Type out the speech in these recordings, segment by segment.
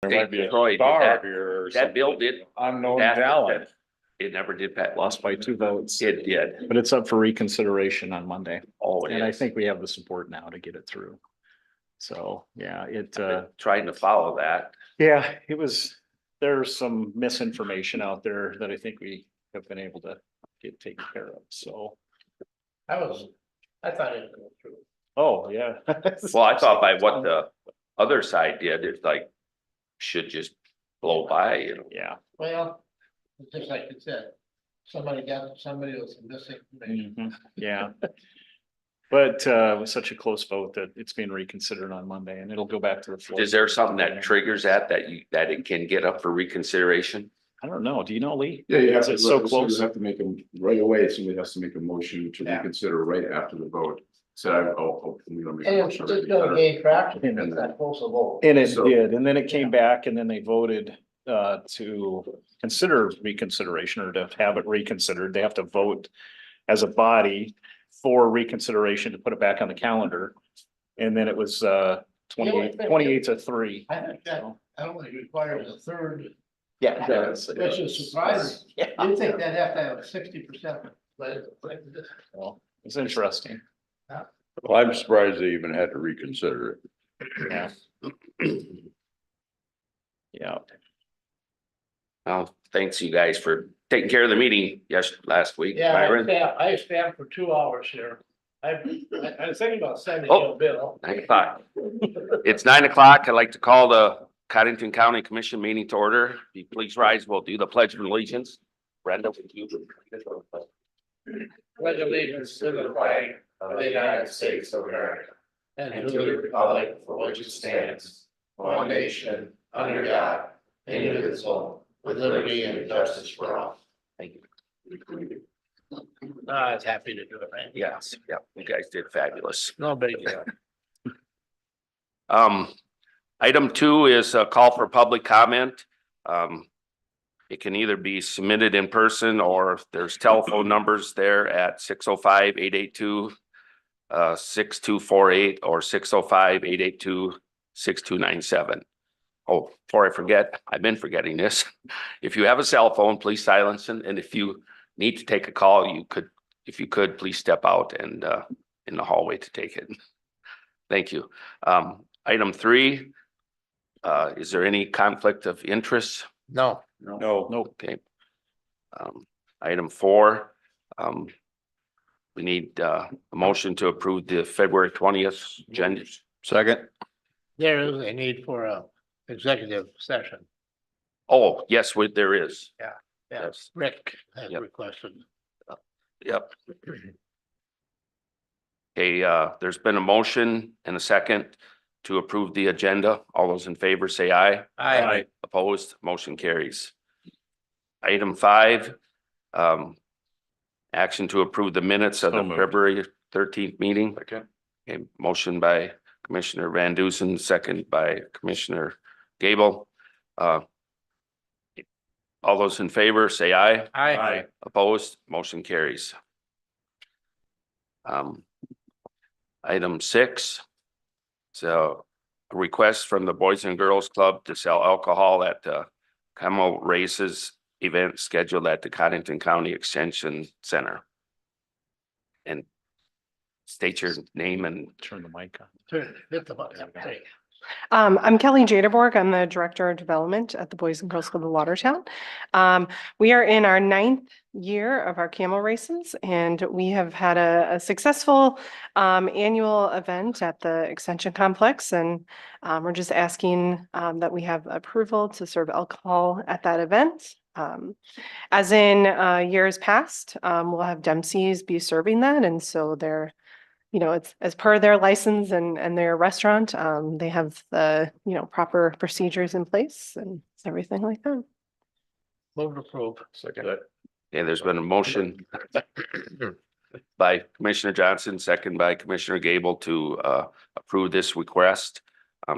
There might be a Troy did star that. here or That bill something. did. Unknown that- talent. It never did pass. Lost by 2 votes, It did. but it's up for reconsideration on Monday. Oh, And I yes. think we have the support now to get it through. So, yeah, Trying to follow that. yeah, there's some misinformation out there that I think we have been able to get taken care of, so. I thought it would go through. Oh, yeah. Well, I thought by what the other side did, it's like, should just blow by, you know. Yeah. Well, it's just like you said, somebody was missing information. Yeah. But it was such a close vote that it's being reconsidered on Monday and it'll go back to the floor. Is there something that triggers that it can get up for reconsideration? I don't know. Do you know, Lee? Yeah, you have Is to, it so so close? you have to make them right away. Somebody has to make a motion to Yeah. reconsider right after the vote. So I'll make a And it's motion. to just gonna reconsider. gain traction, it's that close a vote. And it So- did, and then it came back and then they voted to consider reconsideration or to have it reconsidered. They have to vote as a body for reconsideration to put it back on the calendar. And then it was 28 to 3. I think that, I don't think it requires a third, Yeah. which is surprising. You'd think they'd have to have 60%, but Well, it's interesting. Well, I'm surprised they even had to reconsider it. Yeah. Yeah. Well, thanks you guys for taking care of the meeting last week. yeah, Byron. I stand for 2 hours here. I was thinking about sending Oh. you a bill. 9:00. It's 9:00. I'd like to call the Codington County Commission meeting to order. If you please rise, we'll do the pledge of allegiance. Brenda, would you? Pledge allegiance to the flag of the United States of America and to the republic for which it stands, one nation, under God, indivisible, with liberty and justice for all. Thank you. I was happy to do it, man. Yes, yeah, you guys did fabulous. No big deal. Item 2 is a call for public comment. It can either be submitted in person or there's telephone numbers there at 605-882-6248 or 605-882-6297. Oh, before I forget, I've been forgetting this. If you have a cell phone, please silence it. And if you need to take a call, if you could, please step out and in the hallway to take it. Thank you. Item 3, is there any conflict of interest? No. No, Okay. Item 4, we need a motion to approve the February 20th agenda. second. There is a need for a executive session. Oh, yes, there is. Yes, Rick has Yep. requested. Yep. Okay, there's been a motion and a second to approve the agenda. All those in favor say aye. Aye. Opposed, motion carries. Item 5, action to approve the minutes of So the moved. February 13th meeting. Okay. Okay, motion by Commissioner Van Dusen, second by Commissioner Gable. All those in favor say aye. Aye. Opposed, motion carries. Item 6. So a request from the Boys and Girls Club to sell alcohol at the camel races event scheduled at the Codington County Extension Center. And state your name and Turn the mic on. Hit the button. Okay. I'm Kelly Jaderborg. I'm the Director of Development at the Boys and Girls Club of Watertown. We are in our 9th year of our camel races, and we have had a successful annual event at the Extension Complex, and we're just asking that we have approval to serve alcohol at that event. As in years past, we'll have Dempsey's be serving that, and so they're it's as per their license and their restaurant, they have the, proper procedures in place and everything like that. Move to approve. Second. yeah, there's been a motion by Commissioner Johnson, second by Commissioner Gable to approve this request.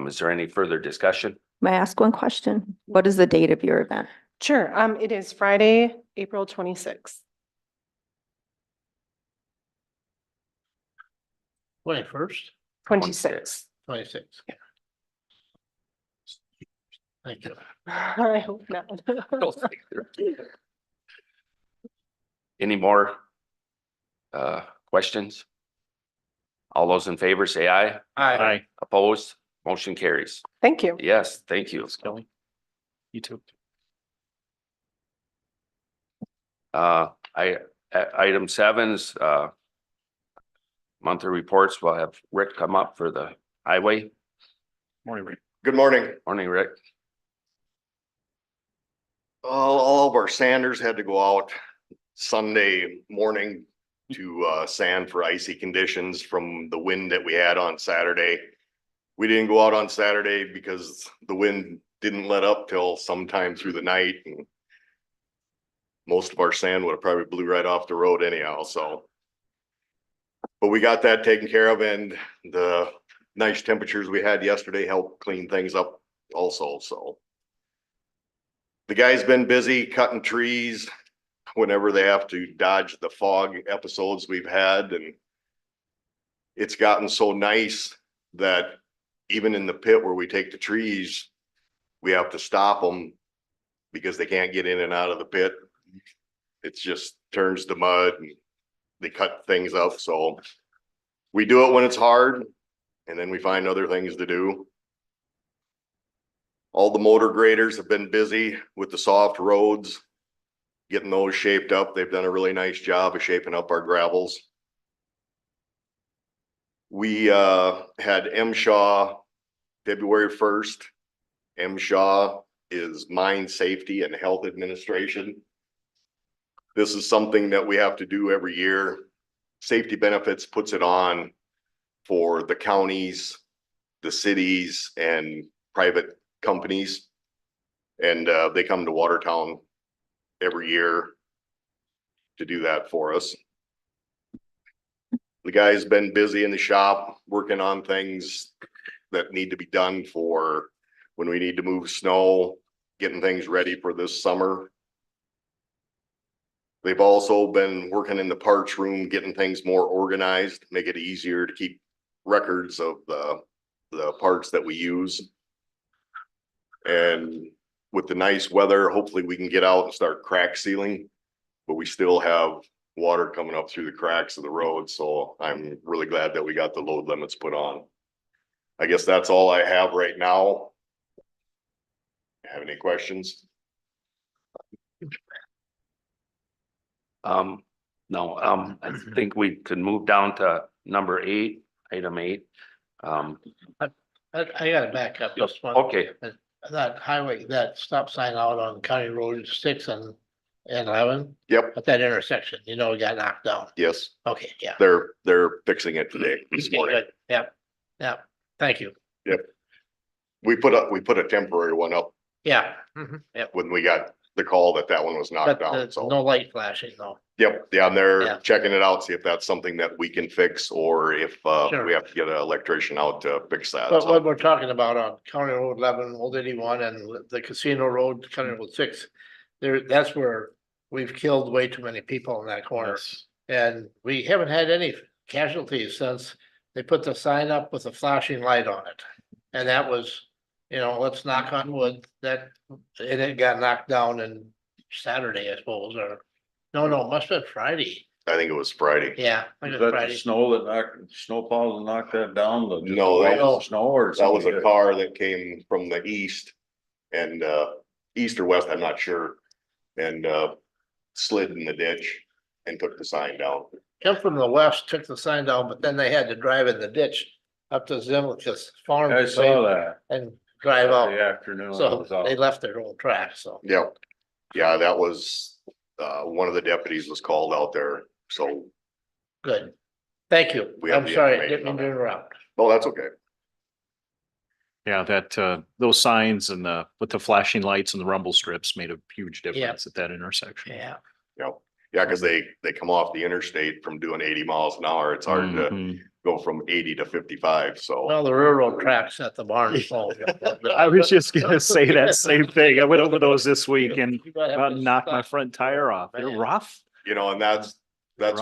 Is there any further discussion? May I ask one question? What is the date of your event? Sure, it is Friday, April 26th. 21st, 26th. 26th. Thank you. I hope not. Don't think there- Any more questions? All those in favor say aye. Aye. Opposed? Motion carries. Thank you. Yes, thank you. Thanks, Kelly. You too. Item 7's monthly reports. We'll have Rick come up for the highway. Morning, Rick. Good morning. Morning, Rick. All of our sanders had to go out Sunday morning to sand for icy conditions from the wind that we had on Saturday. We didn't go out on Saturday because the wind didn't let up till sometime through the night, and most of our sand would have probably blew right off the road anyhow, so. But we got that taken care of, and the nice temperatures we had yesterday helped clean things up also, so. The guy's been busy cutting trees whenever they have to dodge the fog episodes we've had, and it's gotten so nice that even in the pit where we take the trees, we have to stop them because they can't get in and out of the pit. It just turns to mud and they cut things up. So we do it when it's hard, and then we find other things to do. All the motor graders have been busy with the soft roads, getting those shaped up. They've done a really nice job of shaping up our gravels. We had M. Shaw February 1st. M. Shaw is Mine Safety and Health Administration. This is something that we have to do every year. Safety Benefits puts it on for the counties, the cities, and private companies. And they come to Watertown every year to do that for us. The guy's been busy in the shop working on things that need to be done for when we need to move snow, getting things ready for this summer. They've also been working in the parts room, getting things more organized, make it easier to keep records of the parts that we use. And with the nice weather, hopefully we can get out and start crack sealing, but we still have water coming up through the cracks of the road. So I'm really glad that we got the load limits put on. I guess that's all I have right now. Have any questions? No, I think we could move down to number 8, item 8. I gotta back up just one. Okay, That highway, that stop sign out on County Road 6 and 11, Yep, at that intersection, it got knocked down. yes, Okay, yeah. they're fixing it today, this Okay, morning. good. Yep, yep. Thank you. We put a temporary one up Yeah. Yep. when we got the call that one was knocked But down, there's so. no light flashing though. Yep, yeah, and they're Yeah. checking it out, see if that's something that we can fix, or if Sure. we have to get an electrician out to fix that. But So, what we're talking about on County Road 11, Old 81 and the Casino Road, County Road 6, that's where we've killed way too many people in that corner. Yes. And we haven't had any casualties since they put the sign up with a flashing light on it. And that was, let's knock on wood, and it got knocked down on Saturday, I suppose, or, no, must have been Friday. I think it was Friday. Yeah. I Is think it was that the Friday. snow that knocked, snowplows that knocked that down? Just No, the that weight of the was- Snow or That was something? a car that came from the east and east or west, I'm not sure. And slid in the ditch and took the sign down. Come from the west, took the sign down, but then they had to drive in the ditch up to Zimlicus Farm. I saw that. And drive The out, afternoon. I so was out. they left their own track, so, Yep. Yeah, that was one of the deputies was called out there. So, good. Thank you. We have I'm the sorry, I information didn't mean on to that. interrupt. oh, that's okay. Yeah, that those signs and with the flashing lights and the rumble strips made a huge difference at that intersection. Yeah, Yep. Yeah, because they come off the interstate from doing 80 miles an hour. It's hard to Mhm. go from 80 to 55. So, well, the railroad tracks at the barn. So- I was just gonna say that same thing. I went over those this week and You might have about to knocked my stop. front tire off. They're Man. rough. and that's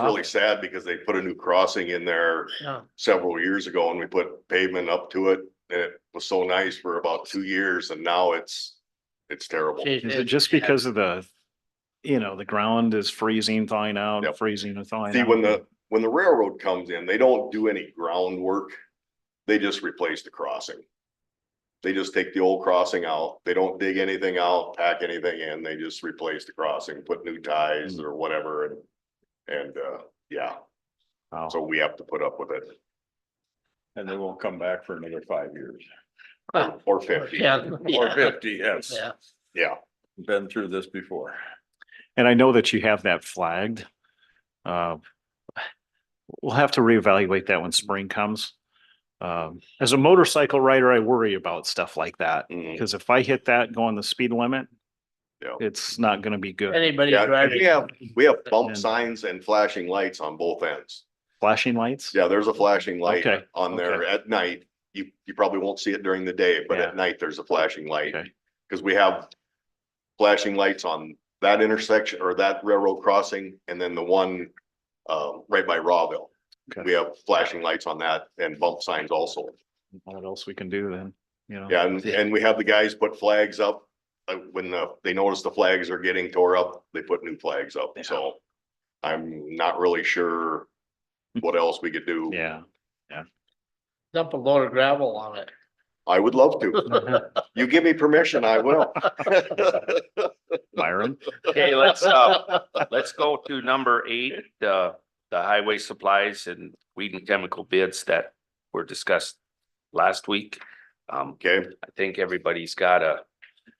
really Rough. sad because they put a new crossing in there Yeah, several years ago and we put pavement up to it. And it was so nice for about 2 years and now it's It's terrible. Is it just because of the ground is freezing, thawing out, Yep. freezing and thawing See, out? when the railroad comes in, they don't do any groundwork. They just replace the crossing. They just take the old crossing out. They don't dig anything out, pack anything in. They just replace the crossing, put new ties or whatever and yeah. Wow. So we have to put up with it. And they won't come back for another 5 years. Or 50. Yeah. Or 50, yes. Yeah. Yeah. Been through this before. And I know that you have that flagged. We'll have to reevaluate that when spring comes. As a motorcycle rider, I worry about stuff like that, Mhm. because if I hit that going the speed limit, Yeah. it's not gonna be good. Anybody Yeah, and driving. we have bump And- signs and flashing lights on both ends. Flashing lights? Yeah, there's a flashing light Okay, on there okay. at night. You probably won't see it during the day, but Yeah. at night there's a flashing light. Okay. Cause we have flashing lights on that intersection or that railroad crossing and then the one right by Rawville. Okay. We have flashing lights on that and bump signs also. What else we can do then, you know? Yeah, and we have the guys put flags up. When they notice the flags are getting tore up, they put new flags up. Yeah. So I'm not really sure what else we could do. Yeah. Dump a load of gravel on it. I would love to. You give me permission, I will. Byron? Okay, let's go to number 8, the highway supplies and weed and chemical bids that were discussed last week. Okay, I think everybody's got a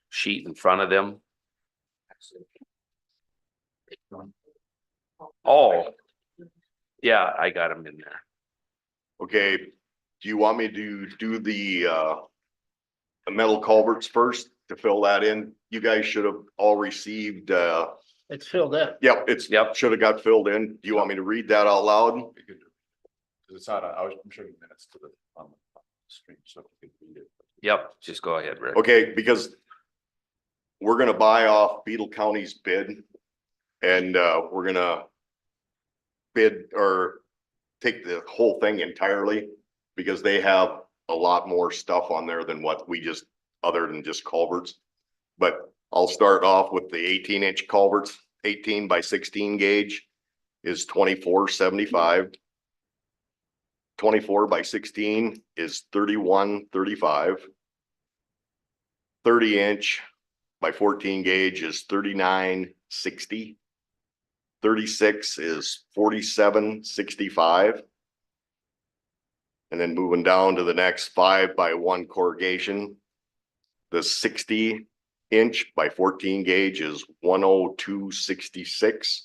sheet in front of them. Oh, yeah, I got them in there. okay. Do you want me to do the metal culverts first to fill that in? You guys should have all received, It's filled in. yep, Yep. should have got filled in. Do you want me to read that out loud? It's not, I'm showing minutes to the, on the stream, so you can read it. Yep, just go ahead, Rick. Okay, because we're gonna buy off Beetle County's bid. And we're gonna bid or take the whole thing entirely. Because they have a lot more stuff on there than what we just, other than just culverts. But I'll start off with the 18-inch culverts, 18 by 16 gauge is $24.75. 24 by 16 is $31.35. 30-inch by 14 gauge is $39.60. 36 is $47.65. And then moving down to the next 5 by 1 corrugation. The 60-inch by 14 gauge is $102.66.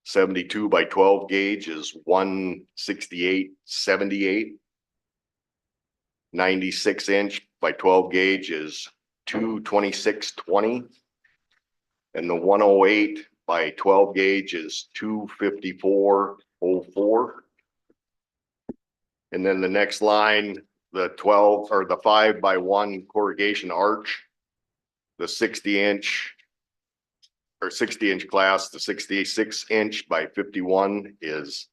72 by 12 gauge is $168.78. 96-inch by 12 gauge is $226.20. And the 108 by 12 gauge is $254.04. And then the next line, the 12 or the 5 by 1 corrugation arch, the 60-inch or 60-inch class, the 66-inch by 51 is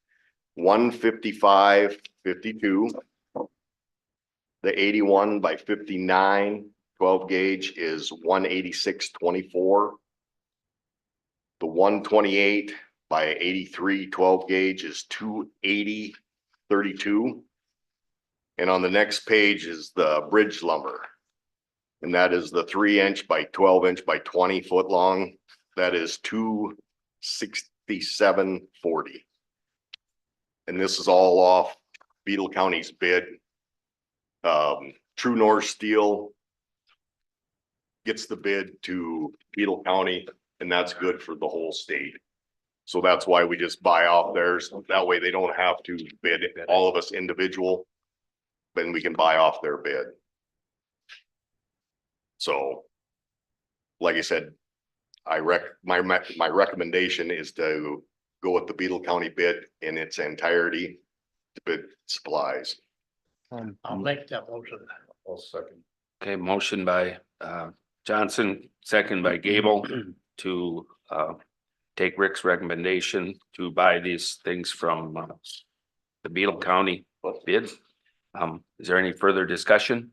$155.52. The 81 by 59 12 gauge is $186.24. The 128 by 83 12 gauge is $280.32. And on the next page is the bridge lumber. And that is the 3-inch by 12-inch by 20 foot long. That is $267.40. And this is all off Beetle County's bid. True North Steel gets the bid to Beetle County, and that's good for the whole state. So that's why we just buy off theirs. That way they don't have to bid all of us individual. Then we can buy off their bid. So, like I said, my recommendation is to go with the Beetle County bid in its entirety to bid supplies. I'll make that motion. I'll second. Okay, motion by Johnson, second by Gable to take Rick's recommendation to buy these things from the Beetle County bid. Is there any further discussion?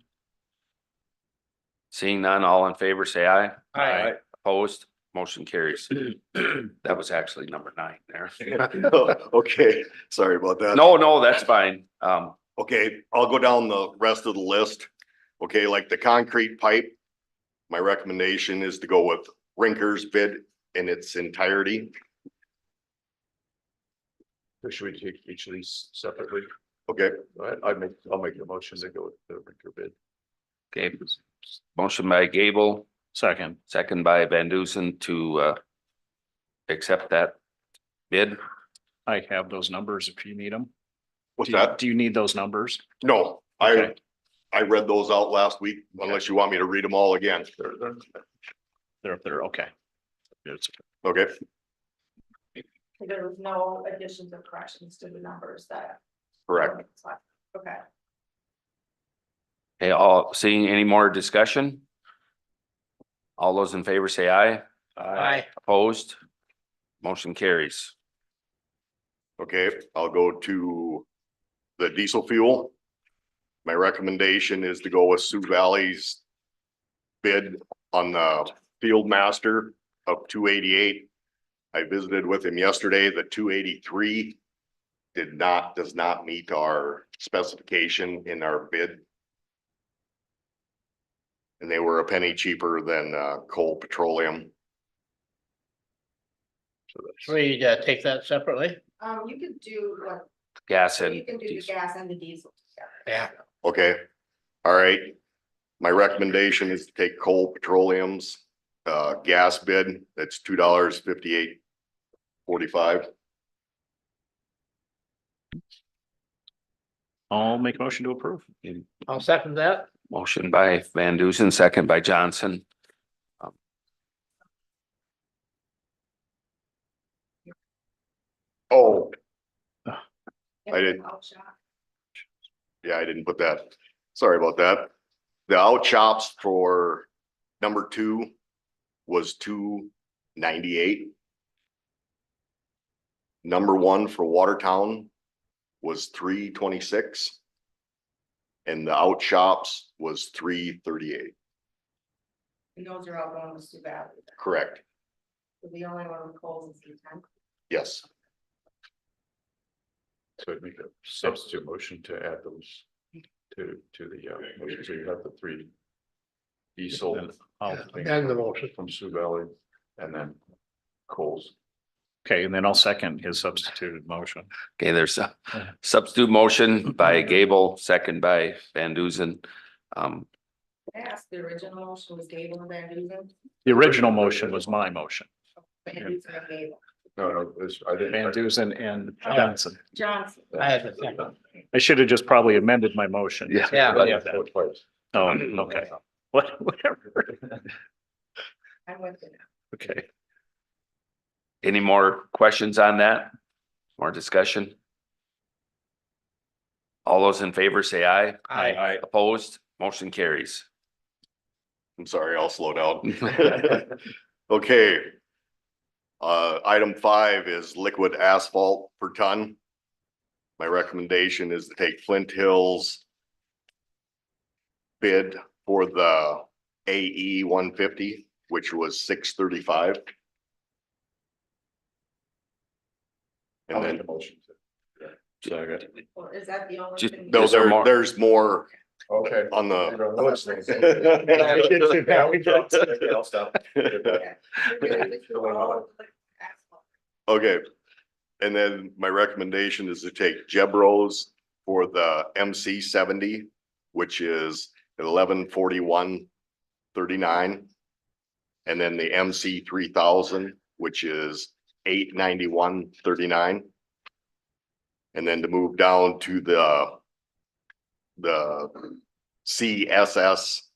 Seeing none, all in favor, say aye. Aye. Opposed, motion carries. That was actually number 9 there. Okay, sorry about that. No, that's fine. Okay, I'll go down the rest of the list. Okay, like the concrete pipe. My recommendation is to go with Rinker's bid in its entirety. Should we take each of these separately? Okay, I'll make the motion to go with the Rinker bid. Okay, motion by Gable, Second. second by Van Dusen to accept that bid. I have those numbers if you need them. what's that? Do you need those numbers? No, Okay. I read those out last week, unless you want me to read them all again. They're up there. Okay. It's- Okay, There was no additions or corrections to the numbers that. correct. Okay. Okay, all seeing any more discussion? All those in favor say aye. Aye. Opposed? Motion carries. Okay, I'll go to the diesel fuel. My recommendation is to go with Sioux Valley's bid on the Field Master of 288. I visited with him yesterday. The 283 does not meet our specification in our bid. And they were a penny cheaper than Coal Petroleum. So we take that separately? You could do what, Gas so and you can do the diesel. gas and the diesel together. Yeah. Okay, all right. My recommendation is to take Coal Petroleum's gas bid. That's $2.5845. I'll make a motion to approve. I'll second that. Motion by Van Dusen, second by Johnson. Oh, Yeah, I did. outshot. yeah, I didn't put that. Sorry about that. The out chops for number 2 was $2.98. Number 1 for Watertown was $3.26. And the out shops was $3.38. And those are all going to Sioux Valley. Correct. So the only one with coals is the 10. Yes. So I'd make a substitute motion to add those to the motion. So you have the 3 diesel. And the motion. From Sioux Valley and then Coles. Okay, and then I'll second his substituted motion. Okay, there's a substitute motion by Gable, second by Van Dusen. I asked, the original motion was Gable and Van Duzen. The original motion was my motion. Van Duzen and Gable. No, I didn't. Van Dusen and Johnson. Johnson. I had the second. I should have just probably amended my motion. Yeah. Yeah. Oh, okay. Whatever. I'm with you now. Okay. Any more questions on that? More discussion? All those in favor say aye. Aye. Opposed? Motion carries. I'm sorry, I'll slow down. Okay. Item 5 is liquid asphalt per ton. My recommendation is to take Flint Hills bid for the AE 150, which was $6.35. I'll And make then a motion. Or is that the only Just- thing? no, Is there more? there's more Okay. on the. I'll stop. Yeah. You're gonna just do all of the asphalt. Okay. And then my recommendation is to take Jebros for the MC 70, which is 1141.39. And then the MC 3000, which is 891.39. And then to move down to the CSS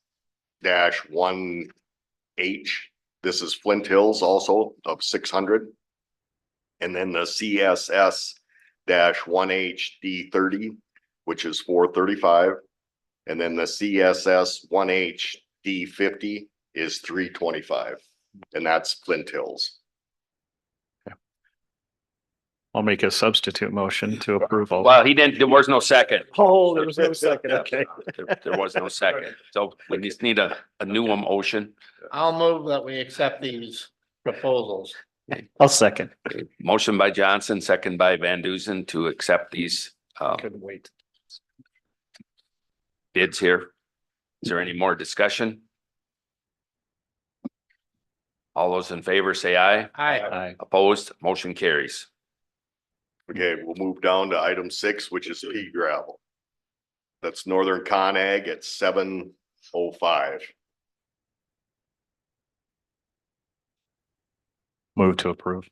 -1H, this is Flint Hills also of 600. And then the CSS -1H D30, which is 435. And then the CSS 1H D50 is 325. And that's Flint Hills. I'll make a substitute motion to approve all. Well, he didn't, there was no second. Oh, there was no second, okay. There was no second. So we just need a new motion. I'll move that we accept these proposals. I'll second. Motion by Johnson, second by Van Duzen to accept these Couldn't wait. bids here. Is there any more discussion? All those in favor say aye. Aye. Aye. Opposed, motion carries. Okay, we'll move down to item 6, which is pea gravel. That's Northern Con Ag at 705. Move to approve.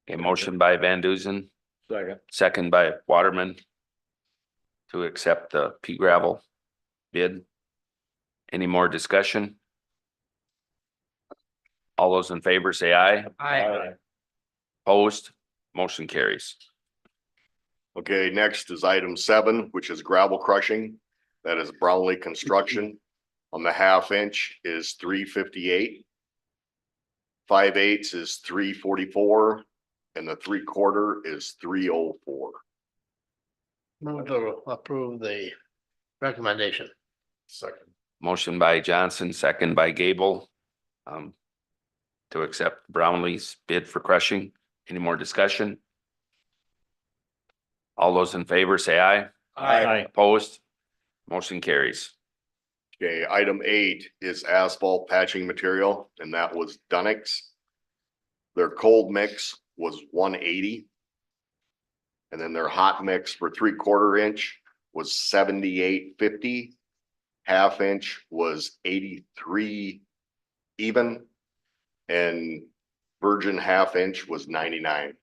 A motion by Van Duzen, Second. second by Waterman to accept the pea gravel bid. Any more discussion? All those in favor say aye. Aye. Opposed, motion carries. Okay, next is item 7, which is gravel crushing. That is Brownlee Construction. On the 1/2 inch is 358. 5/8 is 344 and the 3/4 is 304. Move to approve the recommendation. Second. Motion by Johnson, second by Gable. To accept Brownlee's bid for crushing. Any more discussion? All those in favor say aye. Aye. Opposed? Motion carries. Okay, item 8 is asphalt patching material, and that was Dunnick's. Their cold mix was 180. And then their hot mix for 3/4 inch was 78.50. 1/2 inch was 83 even. And virgin 1/2 inch was 99.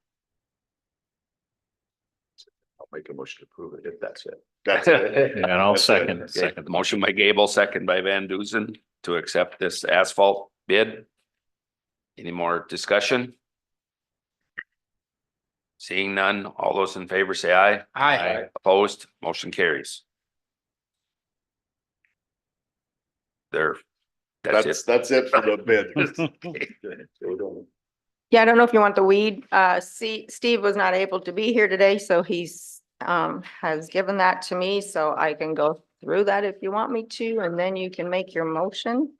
I'll make a motion to approve it if that's it. That's it. And I'll That's second. it. Second. Motion by Gable, second by Van Duzen to accept this asphalt bid. Any more discussion? Seeing none, all those in favor say aye. Aye. Opposed, motion carries. There, that's it. That's it for the bid. Yeah, I don't know if you want the weed. Steve was not able to be here today, so he's has given that to me, so I can go through that if you want me to, and then you can make your motion.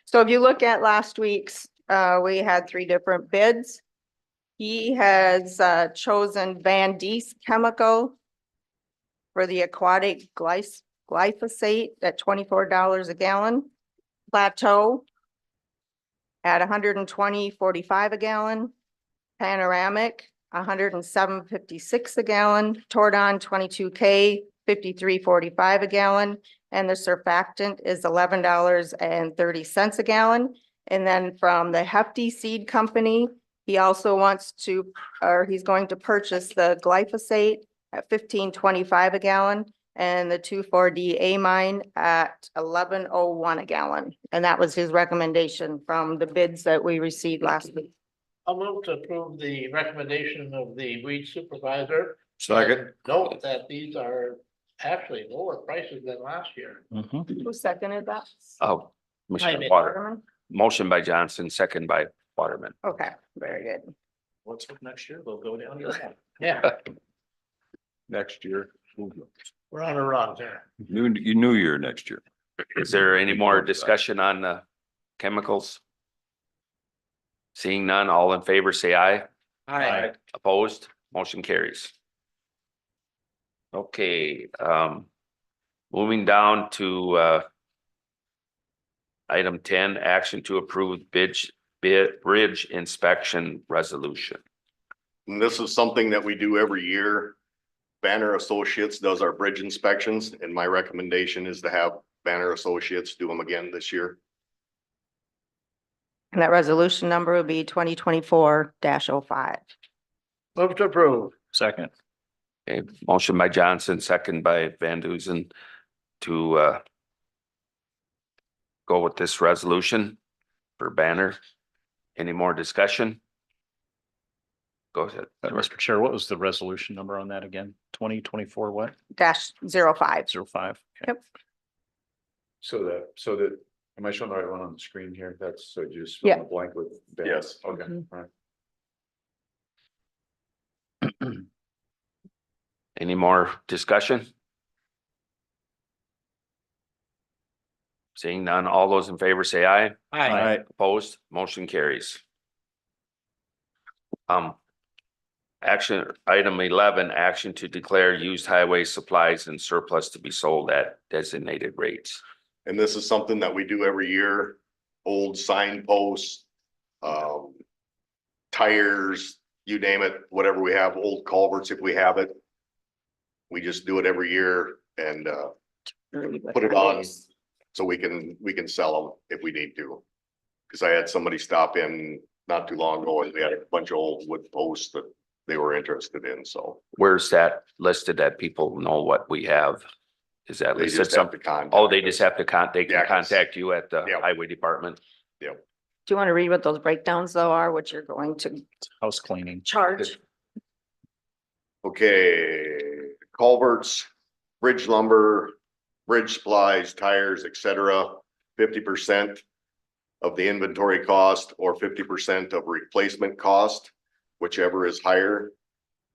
So if you look at last week's, we had 3 different bids. He has chosen Van Dees Chemical for the aquatic glyphosate at $24 a gallon. Plateau at 120.45 a gallon. Panoramic, 107.56 a gallon. Tordon, 22K, 53.45 a gallon. And the surfactant is $11.30 a gallon. And then from the Hefty Seed Company, he also wants to, or he's going to purchase the glyphosate at $15.25 a gallon. And the 2,4-D amine at $11.01 a gallon. And that was his recommendation from the bids that we received last week. I'll move to approve the recommendation of the weed supervisor. Second. Note that these are actually lower prices than last year. Mhm. Who seconded that? Oh, Commissioner Aye. Water, Waterman? motion by Johnson, second by Waterman. Okay, very good. What's up next year? They'll go down here. Yeah, Next year. we're on a run there. New year next year. Is there any more discussion on the chemicals? Seeing none, all in favor say aye. Aye. Opposed, motion carries. Okay, moving down to item 10, action to approve bridge inspection resolution. And this is something that we do every year. Banner Associates does our bridge inspections, and my recommendation is to have Banner Associates do them again this year. And that resolution number will be 2024-05. Move to approve. Second. Okay, motion by Johnson, second by Van Duzen to go with this resolution for Banner. Any more discussion? Go ahead. Mr. Chair, what was the resolution number on that again? 2024 what? -05. 05. Okay. Yep. So that, am I showing the right one on the screen here? That's so just. Yeah. fill in the blank with. Yes. Okay. Mhm. All right. Any more discussion? Seeing none, all those in favor say aye. Aye. Opposed, motion carries. Action item 11, action to declare used highway supplies and surplus to be sold at designated rates. And this is something that we do every year, old signposts, tires, you name it, whatever we have, old culverts if we have it. We just do it every year and put it on so we can sell them if we need to. Cause I had somebody stop in not too long ago and we had a bunch of old wood posts that they were interested in, so. Where's that listed that people know what we have? Is that They listed just have something? to contact. Oh, they just us. have to they Yeah, can 'cause- contact you at the Yep. highway department. Do you want to read what those breakdowns though are, what you're going to House cleaning. charge? Okay, culverts, bridge lumber, bridge supplies, tires, etc. 50% of the inventory cost or 50% of replacement cost, whichever is higher.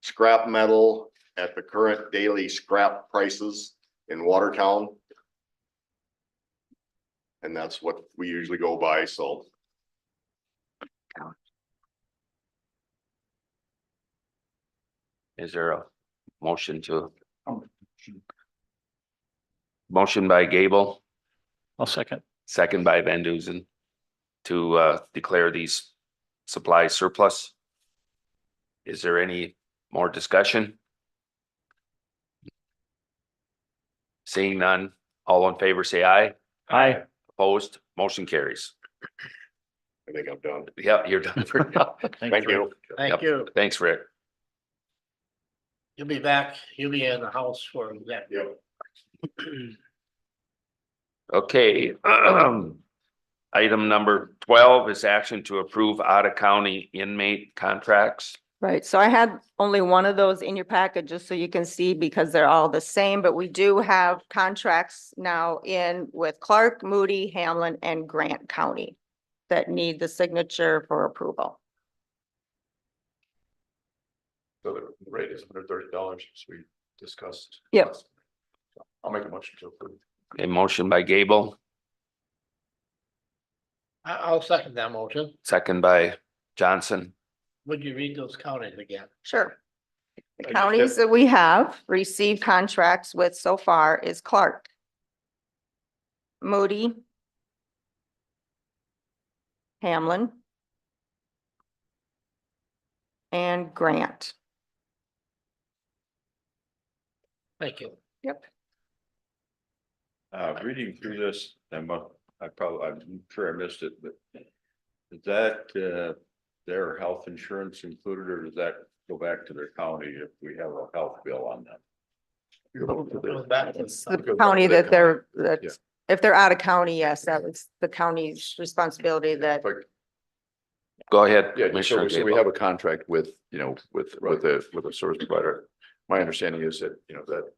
Scrap metal at the current daily scrap prices in Watertown. And that's what we usually go by, so. Is there a motion to? Motion by Gable, I'll second. second by Van Duzen to declare these supplies surplus. Is there any more discussion? Seeing none, all in favor say aye. Aye. Opposed, motion carries. I think I'm done. Yep, you're done for now. Thank you. Thank Yep. you. Thanks, Rick. You'll be back. You'll be in the house for that. Yep. Okay. Item number 12 is action to approve out-of-county inmate contracts. Right, so I had only one of those in your packet, just so you can see, because they're all the same, but we do have contracts now in with Clark, Moody, Hamlin, and Grant County that need the signature for approval. So the rate is $130, as we discussed. Yep. I'll make a motion to approve. A motion by Gable, I'll second that motion. second by Johnson. Would you read those counties again? Sure. The just counties that we have received contracts with so far is Clark, Moody, Hamlin, and Grant. Thank you. Yep. Reading through this, I'm sure I missed it, but is that, their health insurance included, or does that go back to their county if we have a health bill on them? It's the county that if they're out of county, yes, that was the county's responsibility that, Go ahead, Yeah, Commissioner so we Gable. have a contract with, with a service provider. My understanding is that,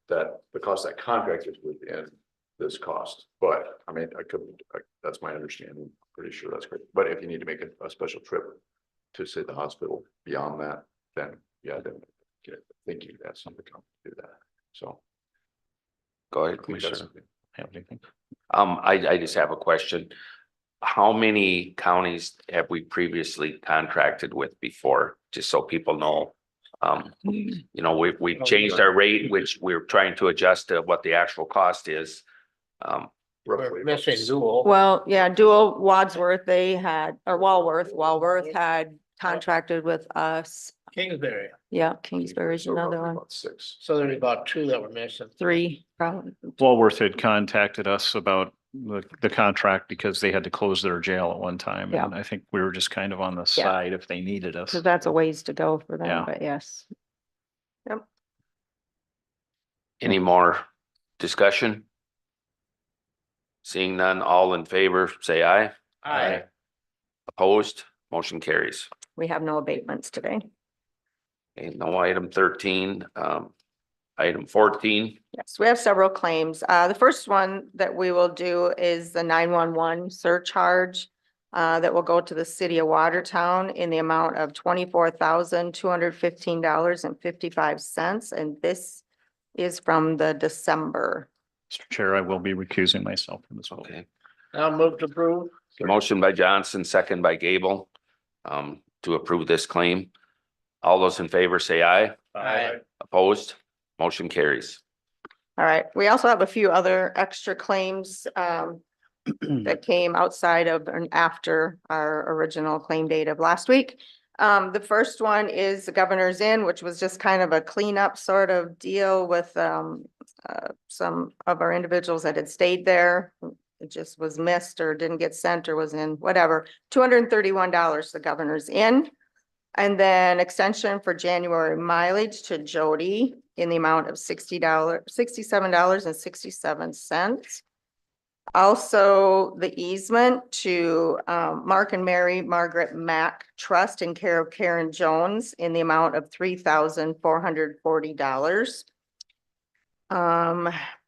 that the cost of that contract is within this cost, but I mean, that's my understanding, pretty sure that's correct. But if you need to make a special trip to say the hospital beyond that, then I think you ask somebody to come do that, so. Go ahead, I think that's Commissioner. Have anything? I just have a question. How many counties have we previously contracted with before, just so people know? We've changed our rate, which we're trying to adjust to what the actual cost is. roughly We're about missing Dual. well, yeah, Dual Wadsworth, they had, or Walworth had contracted with us. Kingsbury. Yeah, Kingsbury's so another roughly one, about 6. So there's about two that were missing. 3, probably. Walworth had contacted us about the contract because they had to close their jail at one time. Yeah. And I think we were just kind of on the side if they needed us. Cause that's a ways to go for them, Yeah. but yes. Any more discussion? Seeing none, all in favor, say aye. Aye. Opposed, motion carries. We have no abatements today. Okay, no item 13, item 14. Yes, we have several claims. The first one that we will do is the 911 surcharge. that will go to the city of Watertown in the amount of $24,215.55. And this is from the December. Mr. Chair, I will be recusing myself from this vote. Okay. I'll move to approve. Motion by Johnson, second by Gable, to approve this claim. All those in favor say aye. Aye. Opposed? Motion carries. All right, we also have a few other extra claims that came outside of and after our original claim date of last week. The first one is the Governor's Inn, which was just kind of a cleanup sort of deal with some of our individuals that had stayed there. It just was missed or didn't get sent or was in whatever. $231, the Governor's Inn. And then extension for January mileage to Jody in the amount of $67.67. Also, the easement to Mark and Mary Margaret Mack Trust in care of Karen Jones in the amount of $3,440.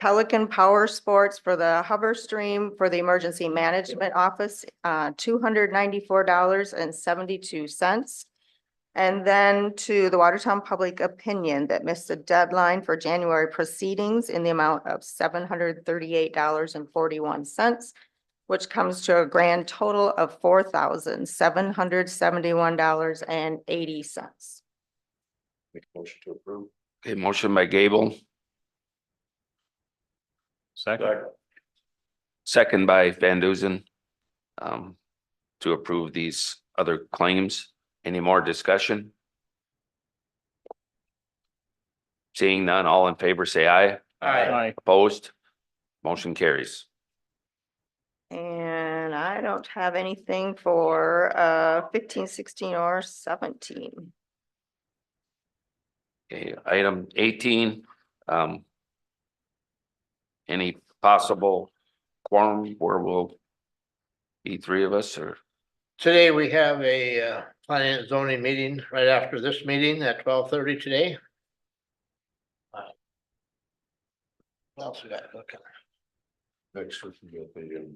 Pelican Power Sports for the Hover Stream for the Emergency Management Office, $294.72. And then to the Watertown Public Opinion that missed the deadline for January proceedings in the amount of $738.41, which comes to a grand total of $4,771.80. Make a motion to approve. Okay, motion by Gable, Second. second by Van Duzen, to approve these other claims. Any more discussion? Seeing none, all in favor say aye. Aye. Opposed? Motion carries. And I don't have anything for 15, 16, or 17. Okay, item 18. Any possible quorum where we'll be three of us or? Today, we have a planning and zoning meeting right after this meeting at 12:30 today. What else we got? Okay. Next week we get the.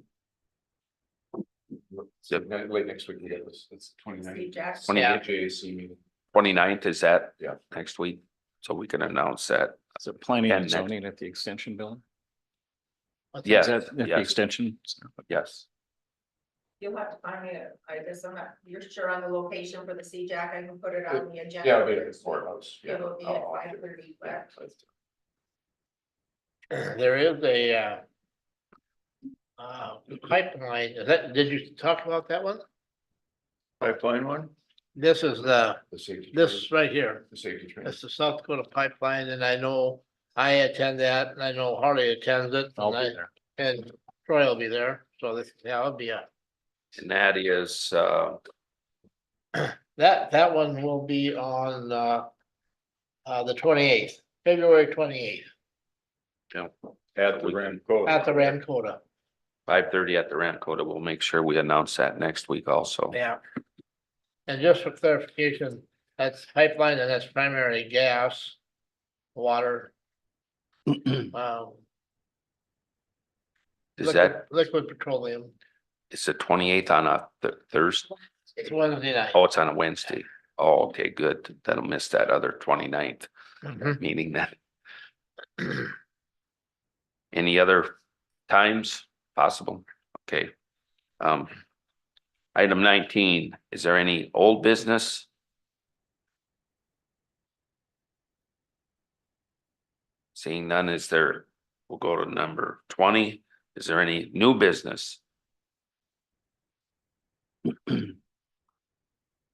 Yep. Late next week we get this, it's 29th. Jack. 28th. JAC meeting. 29th, is that? Yeah. Next week, so we can announce that. Is it planning And and next- zoning at the extension building? Yeah. Is that at the yes. extension? Yes, You'll have to find me, I guess I'm not, you're sure on the location for the CJAC, I can put it on the agenda. Yeah, it'll be at the courthouse. Yeah. It will be at 5:30, but There is a pipeline. Is that, did you talk about that one? Pipeline one? This is The safety. this right here. The safety training. It's the South Dakota pipeline, and I know I attend that, and I know Harley attends it. I'll and be I- there. And Troy will be there, so this, yeah, it'll be and that is, that one will be on the 28th, February 28th, At the Ramco. at the Ramcota. 5:30 at the Ramcota. We'll make sure we announce that next week also. Yeah. And just for clarification, that's pipeline and that's primary gas, water. Is that, Liquid petroleum. it's the 28th on a Thursday? It's Wednesday night. Oh, it's on a Wednesday. Oh, okay, good. That'll miss that other 29th Mhm. meeting then. Any other times possible? Okay. Item 19, is there any old business? Seeing none, is there, we'll go to number 20. Is there any new business?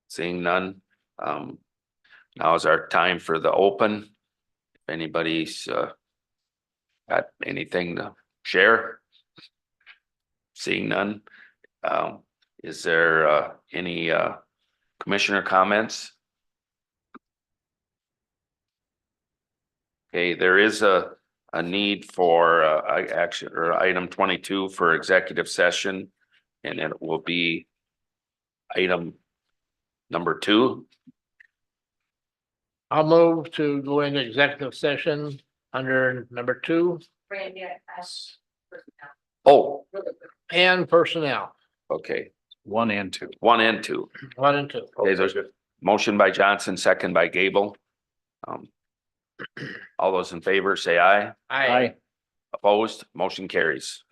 Seeing none, now is our time for the open. If anybody's got anything to share? Seeing none, is there any commissioner comments? Okay, there is a need for action or item 22 for executive session, and it will be item number 2. I'll move to go into executive session under number 2 Randy, I asked. Oh, and personnel. okay. 1 and 2. 1 and 2. 1 and 2. Okay, there's a motion by Johnson, second by Gable. All those in favor say aye. Aye. Opposed, motion carries.